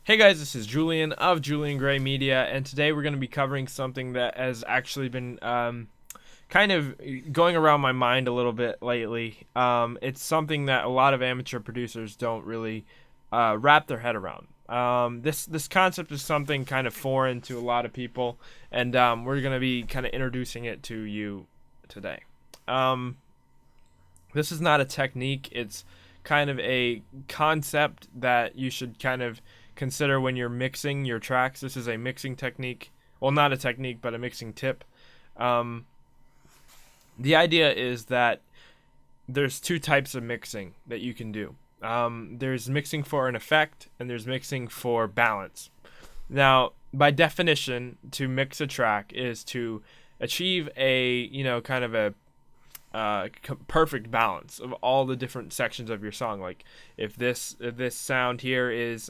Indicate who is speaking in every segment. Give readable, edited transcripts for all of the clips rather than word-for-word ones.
Speaker 1: Hey guys, this is Julian of Julian Gray Media, and today we're going to be covering something that has actually been kind of going around my mind a little bit lately. It's something that a lot of amateur producers don't really wrap their head around. This concept is something kind of foreign to a lot of people, and we're going to be kind of introducing it to you today. This is not a technique, it's kind of a concept that you should kind of consider when you're mixing your tracks. This is a mixing technique. Well, not a technique, but a mixing tip. The idea is that there's two types of mixing that you can do. There's mixing for an effect, and there's mixing for balance. Now, by definition, to mix a track is to achieve a, kind of a perfect balance of all the different sections of your song. Like if this sound here is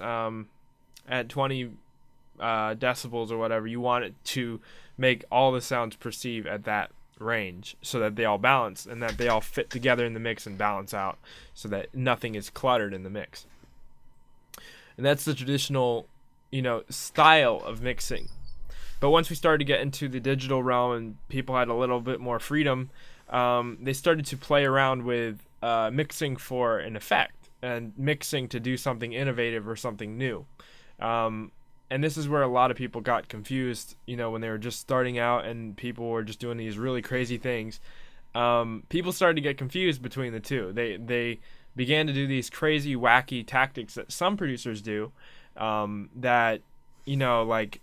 Speaker 1: at 20 decibels or whatever, you want it to make all the sounds perceive at that range so that they all balance and that they all fit together in the mix and balance out so that nothing is cluttered in the mix. And that's the traditional, style of mixing. But once we started to get into the digital realm and people had a little bit more freedom, they started to play around with mixing for an effect and mixing to do something innovative or something new. And this is where a lot of people got confused, when they were just starting out and people were just doing these really crazy things. People started to get confused between the two. They began to do these crazy, wacky tactics that some producers do that, like,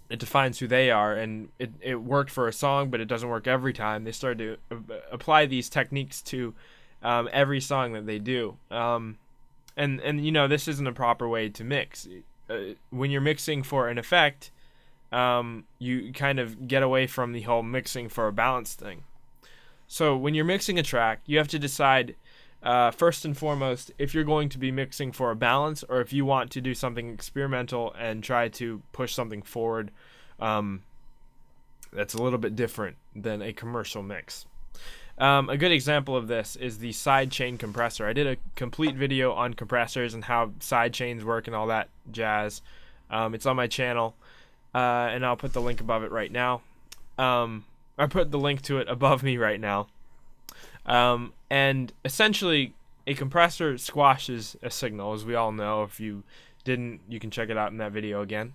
Speaker 1: it defines who they are, and it worked for a song, but it doesn't work every time. They started to apply these techniques to every song that they do. And this isn't a proper way to mix. When you're mixing for an effect, you kind of get away from the whole mixing for a balance thing. So when you're mixing a track, you have to decide first and foremost if you're going to be mixing for a balance or if you want to do something experimental and try to push something forward that's a little bit different than a commercial mix. A good example of this is the Sidechain Compressor. I did a complete video on compressors and how sidechains work and all that jazz. It's on my channel, and I'll put the link above it right now. I put the link to it above me right now. And essentially, a compressor squashes a signal, as we all know. If you didn't, you can check it out in that video again.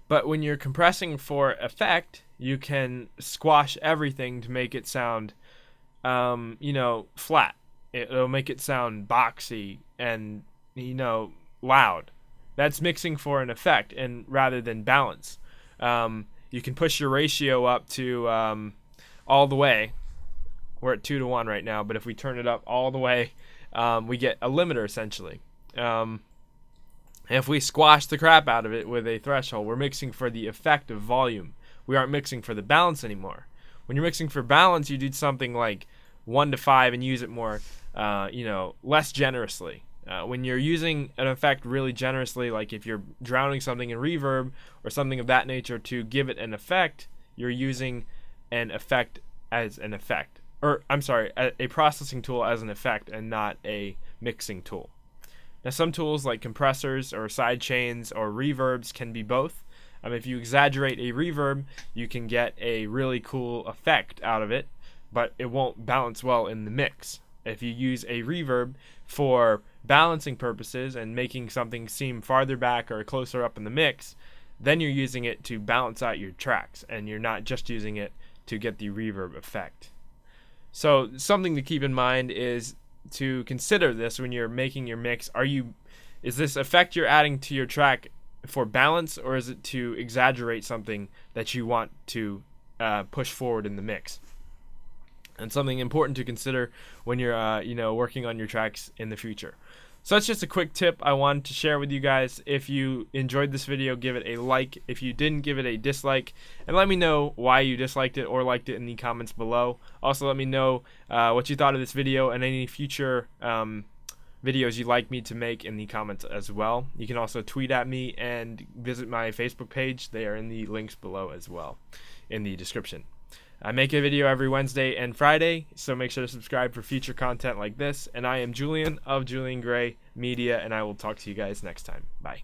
Speaker 1: But when you're compressing for effect, you can squash everything to make it sound, flat. It'll make it sound boxy and, loud. That's mixing for an effect, and rather than balance. You can push your ratio up to all the way. We're at 2-to-1 right now, but if we turn it up all the way, we get a limiter essentially. If we squash the crap out of it with a threshold, we're mixing for the effect of volume. We aren't mixing for the balance anymore. When you're mixing for balance, you do something like 1 to 5 and use it more, less generously. When you're using an effect really generously, like if you're drowning something in reverb or something of that nature to give it an effect, you're using an effect as an effect. Or, I'm sorry, a processing tool as an effect and not a mixing tool. Now, some tools like compressors or side chains or reverbs can be both. If you exaggerate a reverb, you can get a really cool effect out of it, but it won't balance well in the mix. If you use a reverb for balancing purposes and making something seem farther back or closer up in the mix, then you're using it to balance out your tracks, and you're not just using it to get the reverb effect. So something to keep in mind is to consider this when you're making your mix. Is this effect you're adding to your track for balance, or is it to exaggerate something that you want to push forward in the mix? And something important to consider when you're working on your tracks in the future. So that's just a quick tip I wanted to share with you guys. If you enjoyed this video, give it a like. If you didn't, give it a dislike. And let me know why you disliked it or liked it in the comments below. Also, let me know what you thought of this video and any future videos you'd like me to make in the comments as well. You can also tweet at me and visit my Facebook page. They are in the links below as well in the description. I make a video every Wednesday and Friday, so make sure to subscribe for future content like this. And I am Julian of Julian Gray Media, and I will talk to you guys next time. Bye.